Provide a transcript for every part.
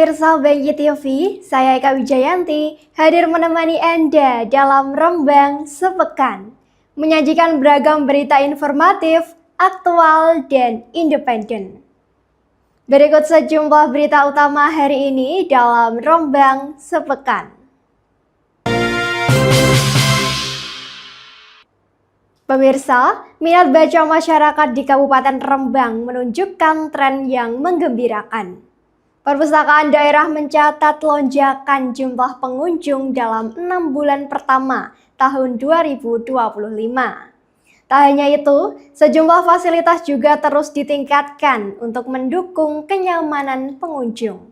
Pemirsa Bangki TV, saya Eka Wijayanti hadir menemani Anda dalam Rembang Sepekan, menyajikan beragam berita informatif, aktual, dan independen. Berikut sejumlah berita utama hari ini dalam Rembang Sepekan. Pemirsa, minat baca masyarakat di Kabupaten Rembang menunjukkan tren yang menggembirakan. Perpustakaan daerah mencatat lonjakan jumlah pengunjung dalam 6 bulan pertama tahun 2025. Tak hanya itu, sejumlah fasilitas juga terus ditingkatkan untuk mendukung kenyamanan pengunjung.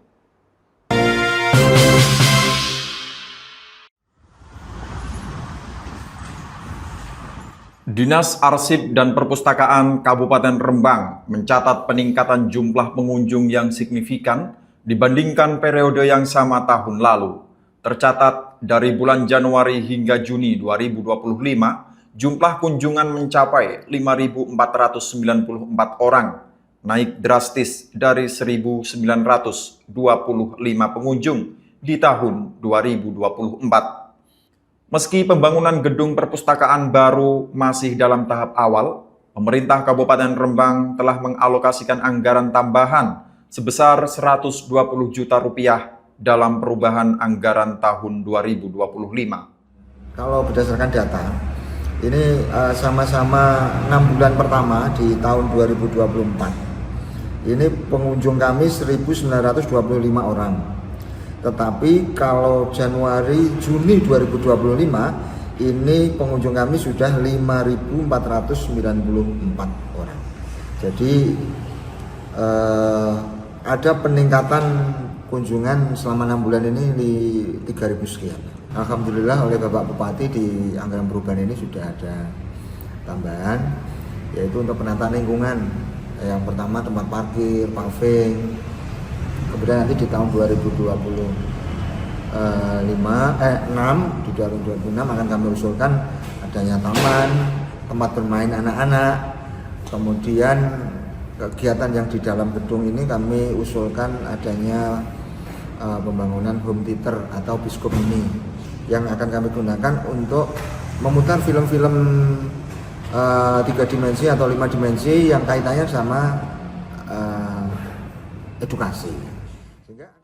Dinas Arsip dan Perpustakaan Kabupaten Rembang mencatat peningkatan jumlah pengunjung yang signifikan dibandingkan periode yang sama tahun lalu. Tercatat dari bulan Januari hingga Juni 2025, jumlah kunjungan mencapai 5.494 orang, naik drastis dari 1.925 pengunjung di tahun 2024. Meski pembangunan gedung perpustakaan baru masih dalam tahap awal, pemerintah Kabupaten Rembang telah mengalokasikan anggaran tambahan sebesar 120 juta rupiah dalam perubahan anggaran tahun 2025. Kalau berdasarkan data, ini sama-sama 6 bulan pertama di tahun 2024. Ini pengunjung kami 1.925 orang. Tetapi kalau Januari Juni 2025 ini pengunjung kami sudah 5.494 orang. Jadi ada peningkatan kunjungan selama 6 bulan ini di 3.000 sekian. Alhamdulillah oleh Bapak Bupati di anggaran perubahan ini sudah ada tambahan, yaitu untuk penataan lingkungan. Yang pertama tempat parkir, paving. Kemudian nanti di tahun 2026 di 2026 akan kami usulkan adanya taman, tempat bermain anak-anak, kemudian kegiatan yang di dalam gedung ini kami usulkan adanya pembangunan home theater atau bioskop mini yang akan kami gunakan untuk memutar film-film 3 dimensi atau 5 dimensi yang kaitannya sama edukasi.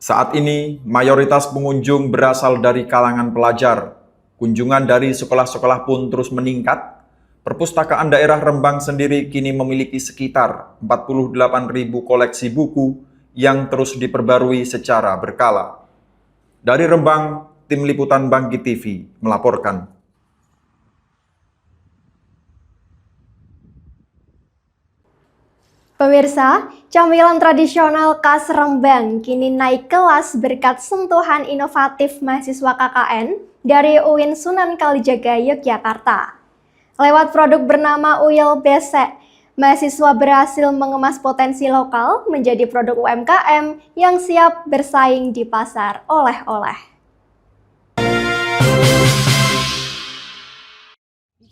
Saat ini, mayoritas pengunjung berasal dari kalangan pelajar. Kunjungan dari sekolah-sekolah pun terus meningkat. Perpustakaan daerah Rembang sendiri kini memiliki sekitar 48.000 koleksi buku yang terus diperbarui secara berkala. Dari Rembang, tim liputan Bangki TV melaporkan. Pemirsa, camilan tradisional khas Rembang kini naik kelas berkat sentuhan inovatif mahasiswa KKN dari UIN Sunan Kalijaga, Yogyakarta. Lewat produk bernama Uyel Besek, mahasiswa berhasil mengemas potensi lokal menjadi produk UMKM yang siap bersaing di pasar oleh-oleh.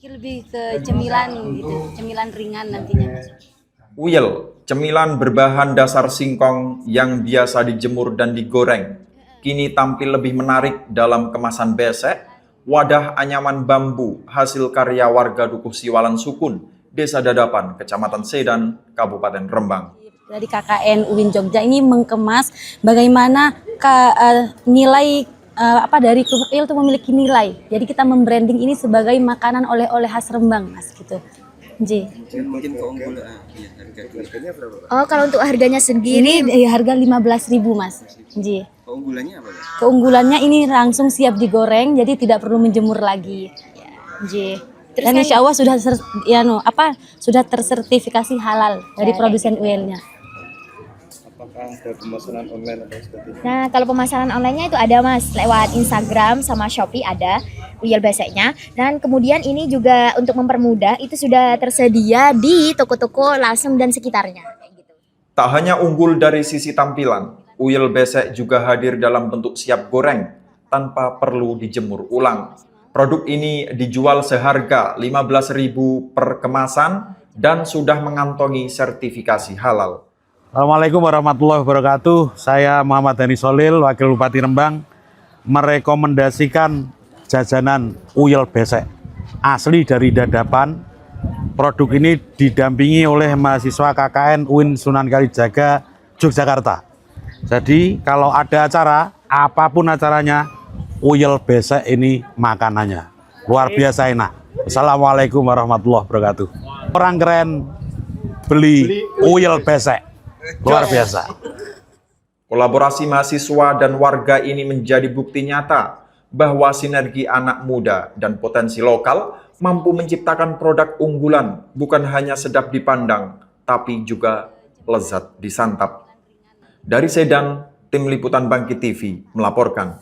Lebih ke cemilan gitu, cemilan ringan nantinya. Uyel, cemilan berbahan dasar singkong yang biasa dijemur dan digoreng, kini tampil lebih menarik dalam kemasan besek, wadah anyaman bambu hasil karya warga Dukuh Siwalan Sukun, Desa Dadapan, Kecamatan Sedan, Kabupaten Rembang. Dari KKN UIN Jogja ini mengemas bagaimana nilai dari kerupuk uyel itu memiliki nilai. Jadi kita membranding ini sebagai makanan oleh-oleh khas Rembang, Mas gitu. Mungkin keunggulan harganya berapa? Oh, kalau untuk harganya sendiri harga 15.000, Mas. Keunggulannya apa? Keunggulannya ini langsung siap digoreng, jadi tidak perlu menjemur lagi. Dan insya Allah sudah tersertifikasi halal dari produsen uyelnya. Apakah ada pemesanan online atau sebagainya? Nah, kalau pemasaran online-nya itu ada, Mas, lewat Instagram sama Shopee ada Uyel Beseknya. Dan kemudian ini juga untuk mempermudah itu sudah tersedia di toko-toko Lasem dan sekitarnya. Tak hanya unggul dari sisi tampilan, Uyel Besek juga hadir dalam bentuk siap goreng tanpa perlu dijemur ulang. Produk ini dijual seharga 15.000 per kemasan dan sudah mengantongi sertifikasi halal. Assalamualaikum warahmatullahi wabarakatuh. Saya Muhammad Dhani Solil, Wakil Bupati Rembang, merekomendasikan jajanan uyel besek asli dari Dadapan. Produk ini didampingi oleh mahasiswa KKN UIN Sunan Kalijaga, Yogyakarta. Jadi kalau ada acara, apapun acaranya, uyel besek ini makanannya. Luar biasa enak. Assalamualaikum warahmatullahi wabarakatuh. Orang keren beli uyel besek. Luar biasa. Kolaborasi mahasiswa dan warga ini menjadi bukti nyata bahwa sinergi anak muda dan potensi lokal mampu menciptakan produk unggulan bukan hanya sedap dipandang, tapi juga lezat disantap. Dari Sedan, Tim Liputan Bangkit TV melaporkan.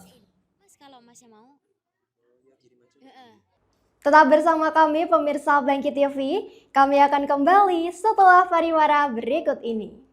Tetap bersama kami pemirsa Bangkit TV, kami akan kembali setelah pariwara berikut ini.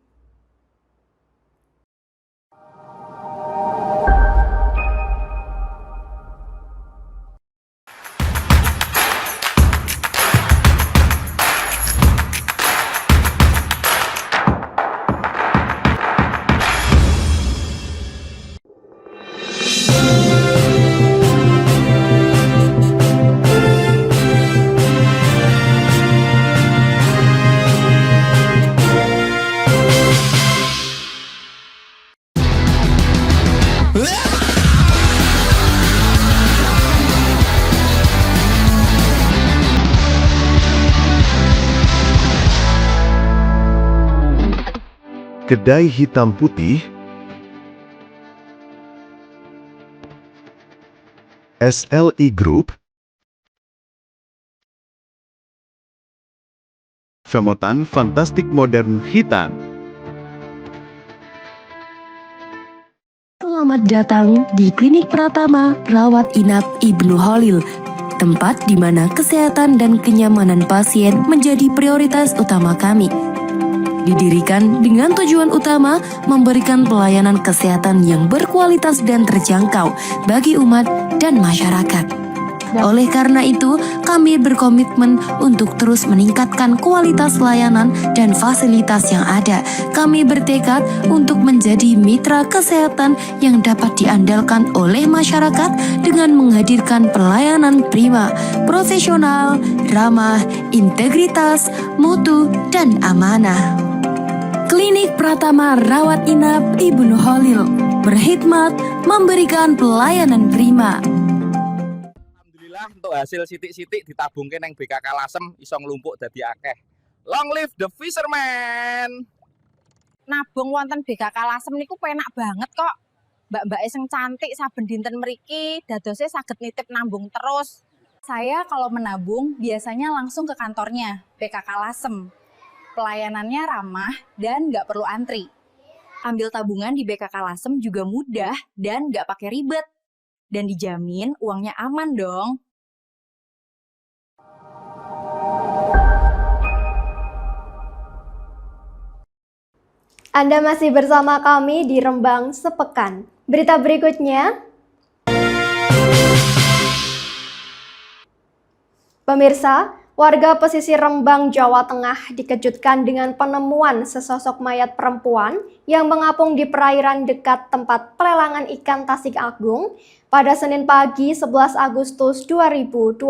Kedai hitam putih SLI Group Femotan Fantastik Modern Hitam. Selamat datang di Klinik Pratama Rawat Inap Ibnu Khalil, tempat di mana kesehatan dan kenyamanan pasien menjadi prioritas utama kami. Didirikan dengan tujuan utama memberikan pelayanan kesehatan yang berkualitas dan terjangkau bagi umat dan masyarakat. Oleh karena itu, kami berkomitmen untuk terus meningkatkan kualitas layanan dan fasilitas yang ada. Kami bertekad untuk menjadi mitra kesehatan yang dapat diandalkan oleh masyarakat dengan menghadirkan pelayanan prima, profesional, ramah, integritas, mutu, dan amanah. Klinik Pratama Rawat Inap Ibnu Khalil berkhidmat memberikan pelayanan prima. Alhamdulillah untuk hasil sitik-sitik ditabungke nang BKK Lasem iso nglumpuk dadi akeh. Long live the fisherman. Nabung wonten BKK Lasem niku penak banget kok. Mbak-mbake sing cantik saben dinten mriki dadose saged nitip nambung terus. Saya kalau menabung biasanya langsung ke kantornya BKK Lasem. Pelayanannya ramah dan nggak perlu antri. Ambil tabungan di BKK Lasem juga mudah dan nggak pakai ribet. Dan dijamin uangnya aman dong. Anda masih bersama kami di Rembang Sepekan. Berita berikutnya. Pemirsa, warga pesisir Rembang, Jawa Tengah dikejutkan dengan penemuan sesosok mayat perempuan yang mengapung di perairan dekat tempat pelelangan ikan Tasik Agung pada Senin pagi 11 Agustus 2025.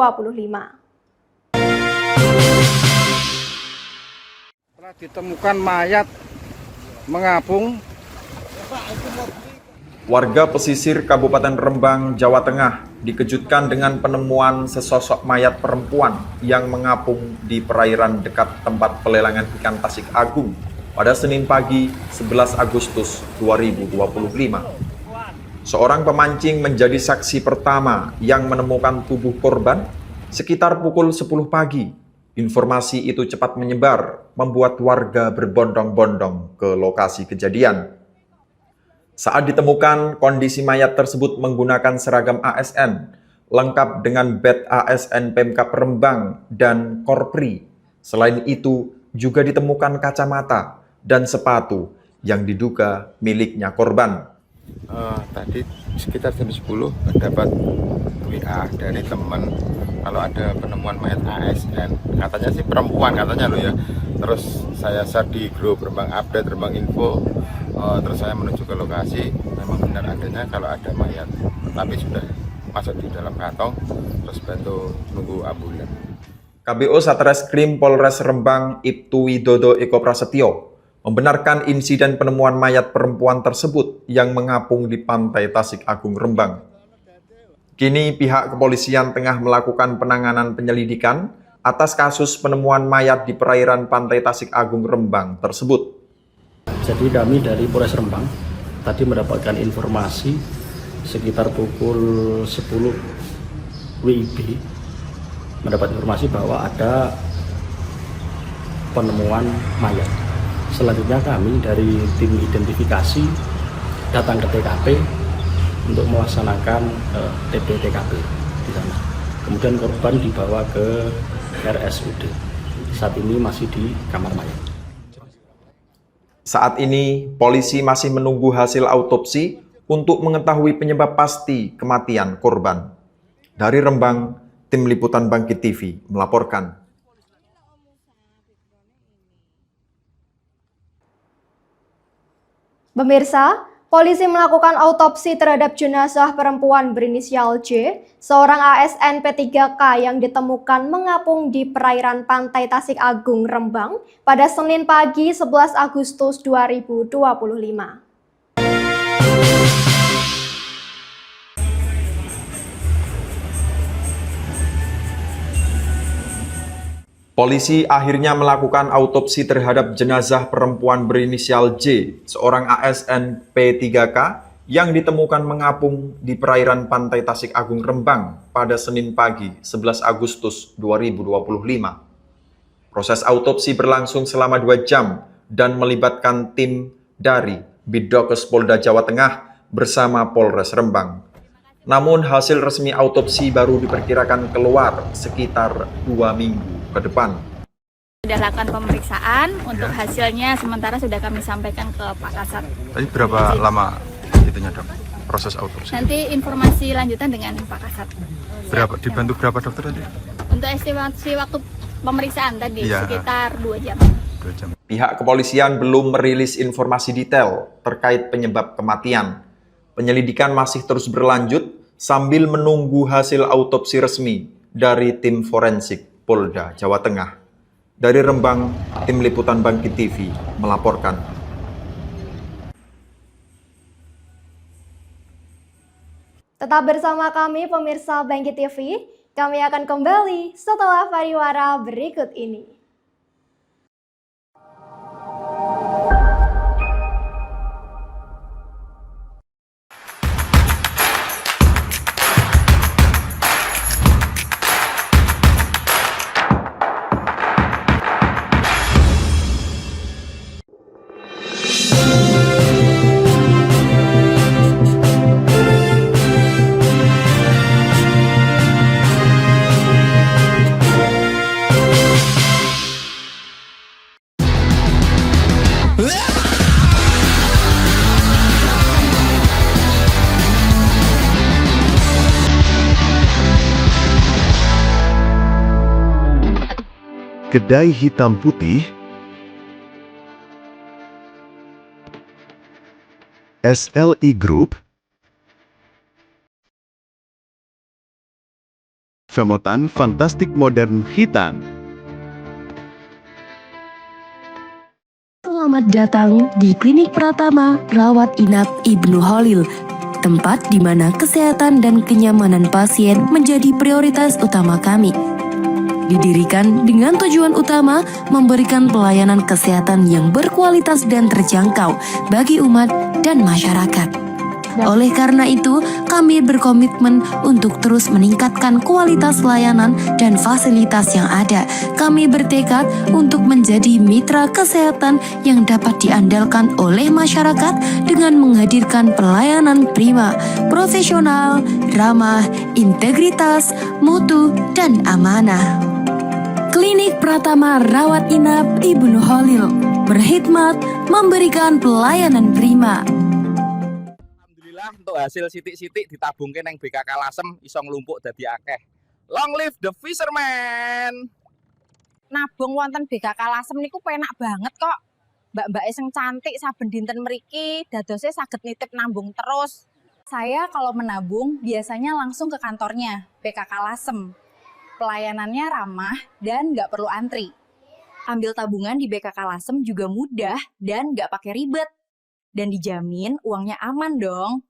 Telah ditemukan mayat mengapung. Warga pesisir Kabupaten Rembang, Jawa Tengah dikejutkan dengan penemuan sesosok mayat perempuan yang mengapung di perairan dekat tempat pelelangan ikan Tasik Agung pada Senin pagi 11 Agustus 2025. Seorang pemancing menjadi saksi pertama yang menemukan tubuh korban sekitar pukul 10 pagi. Informasi itu cepat menyebar, membuat warga berbondong-bondong ke lokasi kejadian. Saat ditemukan, kondisi mayat tersebut menggunakan seragam ASN, lengkap dengan badge ASN Pemkab Rembang dan Korpri. Selain itu, juga ditemukan kacamata dan sepatu yang diduga miliknya korban. Tadi sekitar jam 10 dapat WA dari teman kalau ada penemuan mayat ASN, katanya sih perempuan katanya loh ya. Terus saya share di grup Rembang Update, Rembang Info, terus saya menuju ke lokasi. Memang benar adanya kalau ada mayat, tapi sudah masuk di dalam kantong, terus bantu nunggu ambulan. KBO Satreskrim Polres Rembang Ibtu Widodo Eko Prasetyo membenarkan insiden penemuan mayat perempuan tersebut yang mengapung di pantai Tasik Agung Rembang. Kini pihak kepolisian tengah melakukan penanganan penyelidikan atas kasus penemuan mayat di perairan pantai Tasik Agung Rembang tersebut. Jadi kami dari Polres Rembang tadi mendapatkan informasi sekitar pukul 10 WIB, mendapat informasi bahwa ada penemuan mayat. Selanjutnya kami dari tim identifikasi datang ke TKP untuk melaksanakan TPTKP di sana. Kemudian korban dibawa ke RSUD. Saat ini masih di kamar mayat. Saat ini, polisi masih menunggu hasil autopsi untuk mengetahui penyebab pasti kematian korban. Dari Rembang, Tim Liputan Bangkit TV melaporkan. Pemirsa, polisi melakukan autopsi terhadap jenazah perempuan berinisial J, seorang ASN P3K yang ditemukan mengapung di perairan pantai Tasik Agung Rembang pada Senin pagi 11 Agustus 2025. Polisi akhirnya melakukan autopsi terhadap jenazah perempuan berinisial J, seorang ASN P3K yang ditemukan mengapung di perairan pantai Tasik Agung Rembang pada Senin pagi 11 Agustus 2025. Proses autopsi berlangsung selama 2 jam dan melibatkan tim dari Bidokes Polda Jawa Tengah bersama Polres Rembang. Namun hasil resmi autopsi baru diperkirakan keluar sekitar 2 minggu ke depan. Sudah lakukan pemeriksaan, untuk hasilnya sementara sudah kami sampaikan ke Pak Kasat. Tadi berapa lama itunya dok, proses autopsi? Nanti informasi lanjutan dengan Pak Kasat. Berapa, dibantu berapa dokter tadi? Untuk estimasi waktu pemeriksaan tadi sekitar 2 jam. 2 jam. Pihak kepolisian belum merilis informasi detail terkait penyebab kematian. Penyelidikan masih terus berlanjut sambil menunggu hasil autopsi resmi dari tim forensik Polda Jawa Tengah. Dari Rembang, Tim Liputan Bangkit TV melaporkan. Tetap bersama kami pemirsa Bangkit TV, kami akan kembali setelah pariwara berikut ini. Kedai hitam putih SLI Group Femotan Fantastik Modern Hitan. Selamat datang di Klinik Pratama Rawat Inap Ibnu Holil, tempat di mana kesehatan dan kenyamanan pasien menjadi prioritas utama kami. Didirikan dengan tujuan utama memberikan pelayanan kesehatan yang berkualitas dan terjangkau bagi umat dan masyarakat. Oleh karena itu, kami berkomitmen untuk terus meningkatkan kualitas layanan dan fasilitas yang ada. Kami bertekad untuk menjadi mitra kesehatan yang dapat diandalkan oleh masyarakat dengan menghadirkan pelayanan prima, profesional, ramah, integritas, mutu, dan amanah. Klinik Pratama Rawat Inap Ibnu Holil berkhidmat memberikan pelayanan prima. Alhamdulillah untuk hasil sitik-sitik ditabungke nang BKK Lasem iso nglumpuk dadi akeh. Long live the fisherman. Nabung wonten BKK Lasem niku penak banget kok. Mbak-mbak sing cantik saben dinten mriki dadosnya saged nitip nambung terus. Saya kalau menabung biasanya langsung ke kantornya BKK Lasem. Pelayanannya ramah dan nggak perlu antri. Ambil tabungan di BKK Lasem juga mudah dan nggak pakai ribet. Dan dijamin uangnya aman dong.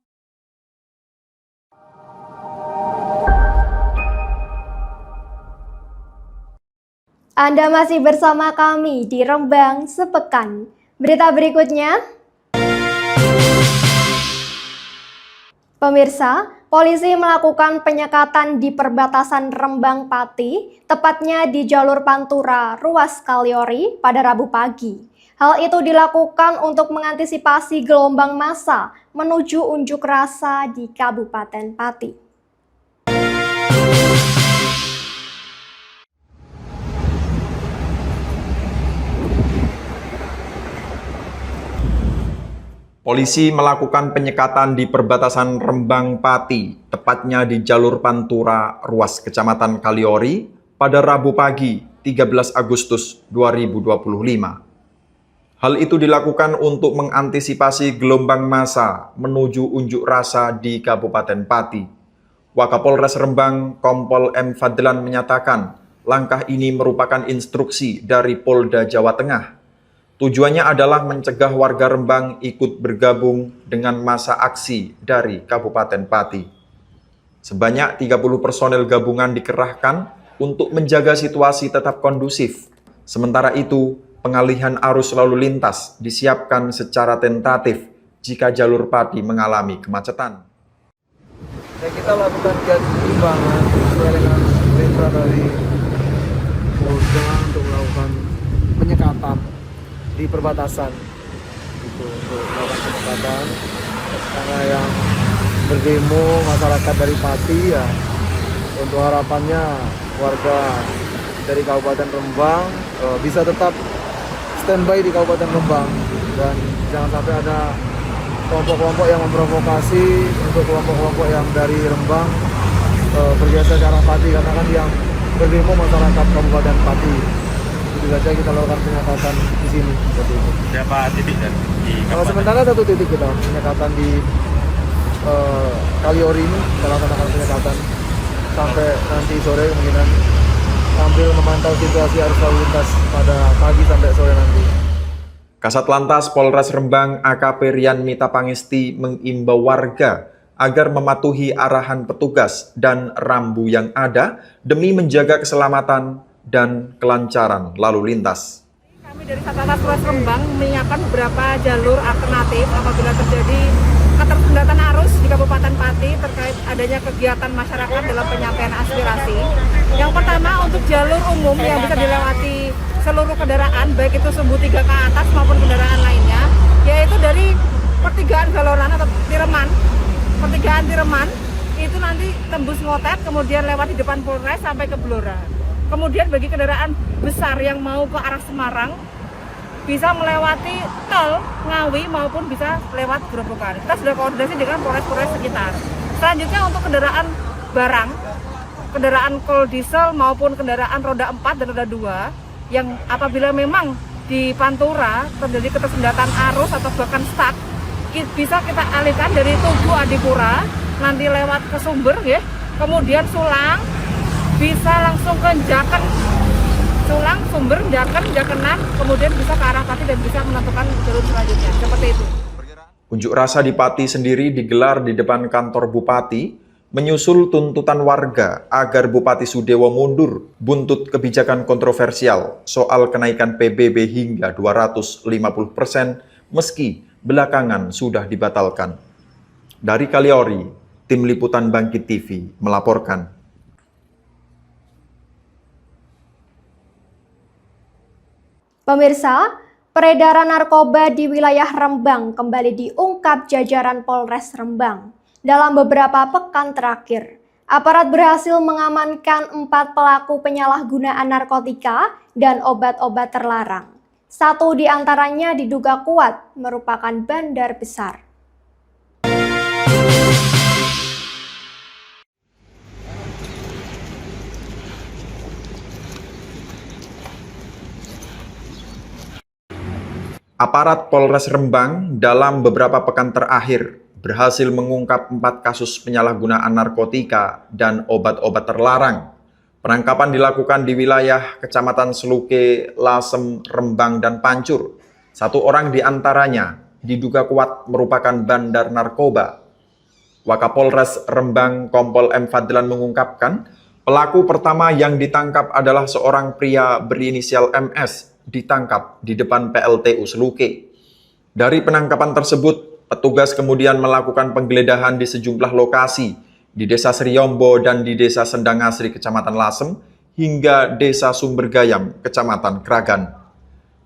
Anda masih bersama kami di Rembang Sepekan. Berita berikutnya. Pemirsa, polisi melakukan penyekatan di perbatasan Rembang Pati, tepatnya di jalur Pantura, ruas Kaliori pada Rabu pagi. Hal itu dilakukan untuk mengantisipasi gelombang massa menuju unjuk rasa di Kabupaten Pati. Polisi melakukan penyekatan di perbatasan Rembang Pati, tepatnya di jalur Pantura, ruas Kecamatan Kaliori, pada Rabu pagi, 13 Agustus 2025. Hal itu dilakukan untuk mengantisipasi gelombang massa menuju unjuk rasa di Kabupaten Pati. Wakapolres Rembang, Kompol M. Fadlan menyatakan, langkah ini merupakan instruksi dari Polda Jawa Tengah. Tujuannya adalah mencegah warga Rembang ikut bergabung dengan massa aksi dari Kabupaten Pati. Sebanyak 30 personel gabungan dikerahkan untuk menjaga situasi tetap kondusif. Sementara itu, pengalihan arus lalu lintas disiapkan secara tentatif jika jalur Pati mengalami kemacetan. Kita lakukan keseimbangan sesuai dengan perintah dari Polda untuk melakukan penyekatan di perbatasan gitu, untuk melakukan penyekatan karena yang berdemo masyarakat dari Pati ya, untuk harapannya warga dari Kabupaten Rembang bisa tetap standby di Kabupaten Rembang dan jangan sampai ada kelompok-kelompok yang memprovokasi untuk kelompok-kelompok yang dari Rembang bergeser ke arah Pati, karena kan yang berdemo masyarakat Kabupaten Pati. Itu saja kita lakukan penyekatan di sini. Berapa titik dan kalau sementara satu titik kita penyekatan di Kaliori ini, kita lakukan penyekatan sampai nanti sore kemungkinan, sambil memantau situasi arus lalu lintas pada pagi sampai sore nanti. Kasat Lantas Polres Rembang AKP Rian Mita Pangesti mengimbau warga agar mematuhi arahan petugas dan rambu yang ada demi menjaga keselamatan dan kelancaran lalu lintas. Kami dari Satlantas Polres Rembang menyiapkan beberapa jalur alternatif apabila terjadi keterlambatan arus di Kabupaten Pati terkait adanya kegiatan masyarakat dalam penyampaian aspirasi. Yang pertama, untuk jalur umum yang bisa dilewati seluruh kendaraan, baik itu sumbu 3 ke atas maupun kendaraan lainnya, yaitu dari pertigaan Galoran atau Tireman, pertigaan Tireman, itu nanti tembus Ngotet, kemudian lewat di depan Polres sampai ke Blora. Kemudian bagi kendaraan besar yang mau ke arah Semarang, bisa melewati tol Ngawi maupun bisa lewat Grobogan. Kita sudah koordinasi dengan Polres-Polres sekitar. Selanjutnya untuk kendaraan barang, kendaraan kol diesel maupun kendaraan roda 4 dan roda 2, yang apabila memang di Pantura terjadi ketersendatan arus atau bahkan stuck, bisa kita alihkan dari Tugu Adipura, nanti lewat ke Sumber, ya, kemudian Sulang, bisa langsung ke Jaken, Sulang, Sumber, Jaken, Jakenan, kemudian bisa ke arah Pati dan bisa menentukan jalur selanjutnya, seperti itu. Unjuk rasa di Pati sendiri digelar di depan kantor Bupati, menyusul tuntutan warga agar Bupati Sudewo mundur buntut kebijakan kontroversial soal kenaikan PBB hingga 250% meski belakangan sudah dibatalkan. Dari Kaliori, Tim Liputan Bangkit TV melaporkan. Pemirsa, peredaran narkoba di wilayah Rembang kembali diungkap jajaran Polres Rembang. Dalam beberapa pekan terakhir, aparat berhasil mengamankan 4 pelaku penyalahgunaan narkotika dan obat-obat terlarang. 1 di antaranya diduga kuat merupakan bandar besar. Aparat Polres Rembang dalam beberapa pekan terakhir berhasil mengungkap 4 kasus penyalahgunaan narkotika dan obat-obat terlarang. Penangkapan dilakukan di wilayah Kecamatan Seluke, Lasem, Rembang, dan Pancur. 1 orang di antaranya diduga kuat merupakan bandar narkoba. Wakapolres Rembang Kompol M. Fadlan mengungkapkan, pelaku pertama yang ditangkap adalah seorang pria berinisial MS, ditangkap di depan PLTU Seluke. Dari penangkapan tersebut, petugas kemudian melakukan penggeledahan di sejumlah lokasi di Desa Sriombo dan di Desa Sendang Asri, Kecamatan Lasem, hingga Desa Sumbergayam, Kecamatan Kragan.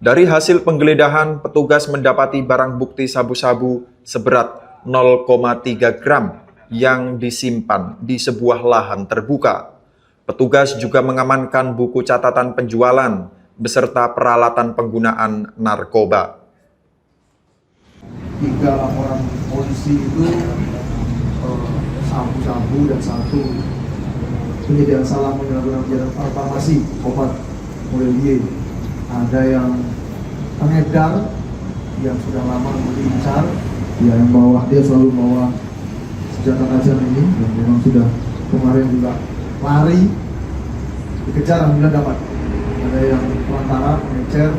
Dari hasil penggeledahan, petugas mendapati barang bukti sabu-sabu seberat 0,3 gram yang disimpan di sebuah lahan terbuka. Petugas juga mengamankan buku catatan penjualan beserta peralatan penggunaan narkoba. 3 laporan polisi itu sabu-sabu dan 1 penyediaan salah menggunakan kegiatan farmasi obat model Y. Ada yang pengedar yang sudah lama diincar, yang dia selalu bawa senjata tajam ini, yang memang sudah kemarin juga lari, dikejar alhamdulillah dapat. Ada yang perantara, pengecer,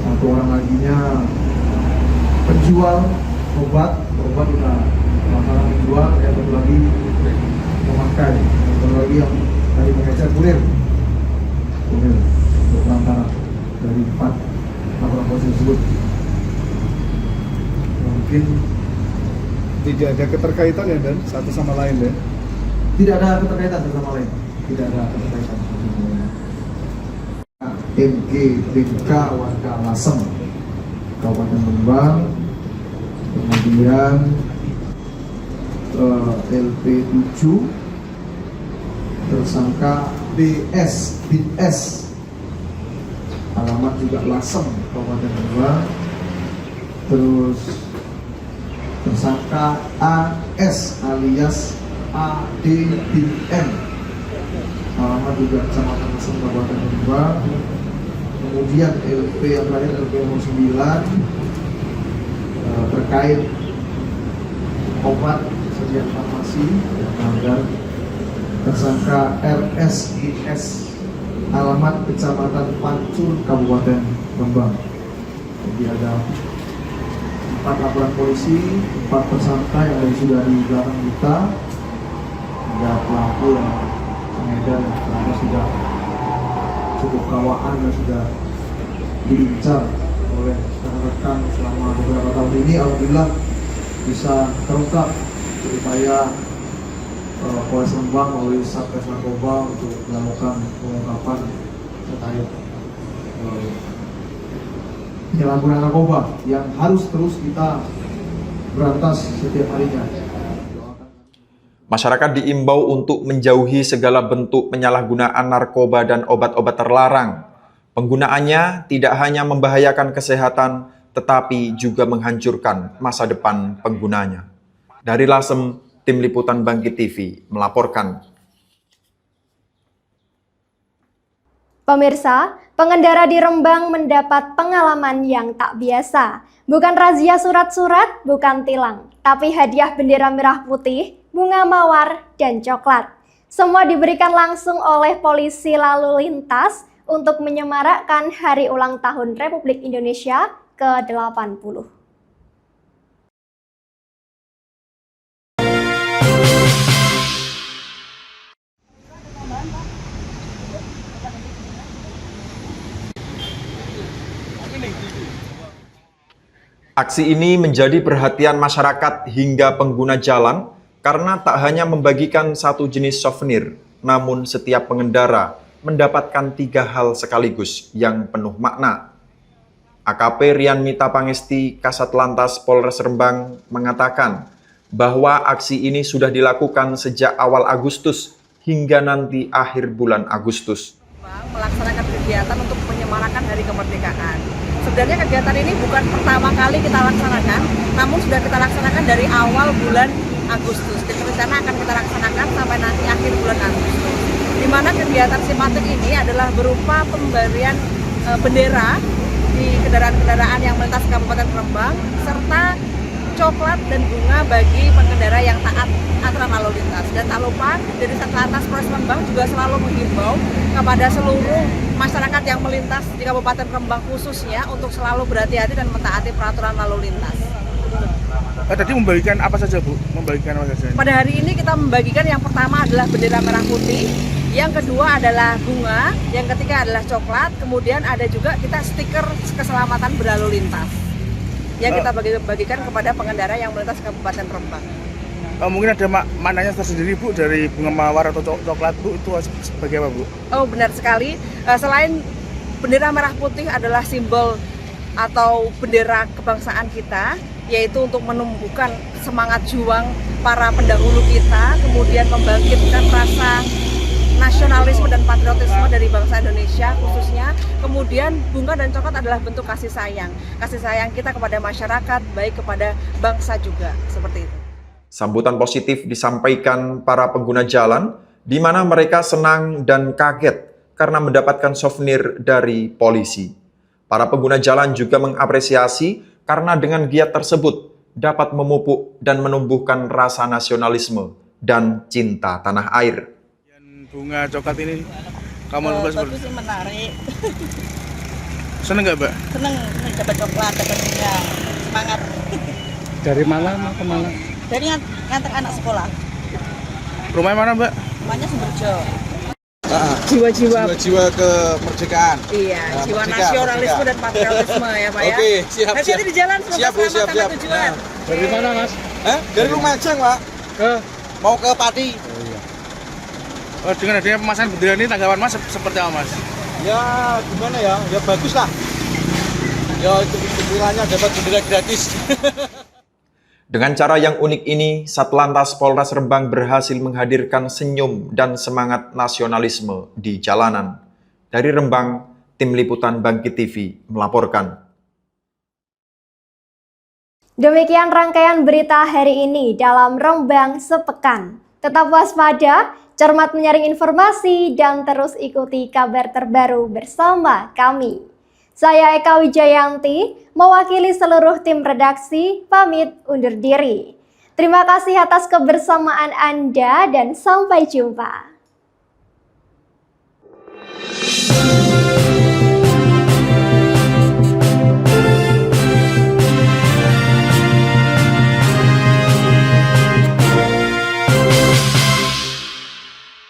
1 orang laginya penjual obat udah perantara penjual, yang 1 lagi memakai, yang 1 lagi yang tadi pengecer kurir untuk perantara dari 4 laporan polisi tersebut. Mungkin tidak ada keterkaitan ya, dan satu sama lain ya? Tidak ada keterkaitan satu sama lain. Tidak ada keterkaitan satu sama lain. MG BK warga Lasem, Kabupaten Rembang, kemudian LP7, tersangka BS, alamat juga Lasem, Kabupaten Rembang, terus tersangka AS alias AD bin M, alamat juga Kecamatan Lasem, Kabupaten Rembang. Kemudian LP yang terakhir, LP nomor 9, terkait obat sediaan farmasi dan tersangka RSIS, alamat Kecamatan Pancur, Kabupaten Rembang. Jadi ada 4 laporan polisi, 4 tersangka yang sudah di belakang kita. Ada pelaku yang pengedar yang ternyata sudah cukup kawaan dan sudah diincar oleh rekan-rekan selama beberapa tahun ini. Alhamdulillah bisa terungkap upaya Polres Rembang melalui Satgas Narkoba untuk melakukan pengungkapan terkait penyalahgunaan narkoba yang harus terus kita berantas setiap harinya. Masyarakat diimbau untuk menjauhi segala bentuk penyalahgunaan narkoba dan obat-obat terlarang. Penggunaannya tidak hanya membahayakan kesehatan, tetapi juga menghancurkan masa depan penggunanya. Dari Lasem, Tim Liputan Bangkit TV melaporkan. Pemirsa, pengendara di Rembang mendapat pengalaman yang tak biasa. Bukan razia surat-surat, bukan tilang, tapi hadiah bendera merah putih, bunga mawar, dan coklat. Semua diberikan langsung oleh polisi lalu lintas untuk menyemarakkan Hari Ulang Tahun Republik Indonesia ke-80. Aksi ini menjadi perhatian masyarakat hingga pengguna jalan karena tak hanya membagikan satu jenis souvenir, namun setiap pengendara mendapatkan 3 hal sekaligus yang penuh makna. AKP Rian Mita Pangesti, Kasat Lantas Polres Rembang mengatakan bahwa aksi ini sudah dilakukan sejak awal Agustus hingga nanti akhir bulan Agustus. Melaksanakan kegiatan untuk menyemarakan Hari Kemerdekaan. Sebenarnya kegiatan ini bukan pertama kali kita laksanakan, namun sudah kita laksanakan dari awal bulan Agustus. Dan rencana akan kita laksanakan sampai nanti akhir bulan Agustus. Di mana kegiatan simpatik ini adalah berupa pemberian bendera di kendaraan-kendaraan yang melintas Kabupaten Rembang, serta coklat dan bunga bagi pengendara yang taat aturan lalu lintas. Dan tak lupa dari Satlantas Polres Rembang juga selalu menghimbau kepada seluruh masyarakat yang melintas di Kabupaten Rembang khususnya untuk selalu berhati-hati dan mentaati peraturan lalu lintas. Tadi membagikan apa saja Bu? Membagikan apa saja? Pada hari ini kita membagikan yang pertama adalah bendera merah putih, yang kedua adalah bunga, yang ketiga adalah coklat, kemudian ada juga kita stiker keselamatan berlalu lintas yang kita bagikan kepada pengendara yang melintas Kabupaten Rembang. Mungkin ada maknanya tersendiri Bu dari bunga mawar atau coklat Bu, itu sebagai apa Bu? Oh benar sekali, selain bendera merah putih adalah simbol atau bendera kebangsaan kita, yaitu untuk menumbuhkan semangat juang para pendahulu kita, kemudian membangkitkan rasa nasionalisme dan patriotisme dari bangsa Indonesia khususnya. Kemudian bunga dan coklat adalah bentuk kasih sayang kita kepada masyarakat, baik kepada bangsa juga, seperti itu. Sambutan positif disampaikan para pengguna jalan, di mana mereka senang dan kaget karena mendapatkan souvenir dari polisi. Para pengguna jalan juga mengapresiasi karena dengan giat tersebut dapat memupuk dan menumbuhkan rasa nasionalisme dan cinta tanah air. Bunga coklat ini kamu Bagus sih, menarik. Seneng nggak Mbak? Seneng dapat coklat, dapat bunga, semangat. Dari mana ke mana? Dari ngantar anak sekolah. Rumahnya mana Mbak? Rumahnya Sumberjo. Jiwa kemerdekaan. Iya, jiwa nasionalisme dan patriotisme ya Pak ya. Oke, siap. Hati-hati di jalan, Siap. sampai tujuan. Dari mana Mas? Dari Lumajang, Pak. Mau ke Pati. Dengan adanya pemasangan bendera ini tanggapan Mas seperti apa Mas? Ya gimana ya? Ya bagus lah. Ya itu istilahnya dapat bendera gratis. Dengan cara yang unik ini, Satlantas Polres Rembang berhasil menghadirkan senyum dan semangat nasionalisme di jalanan. Dari Rembang, Tim Liputan Bangkit TV melaporkan. Demikian rangkaian berita hari ini dalam Rembang Sepekan. Tetap waspada, cermat menyaring informasi, dan terus ikuti kabar terbaru bersama kami. Saya Eka Wijayanti, mewakili seluruh tim redaksi, pamit undur diri. Terima kasih atas kebersamaan Anda dan sampai jumpa.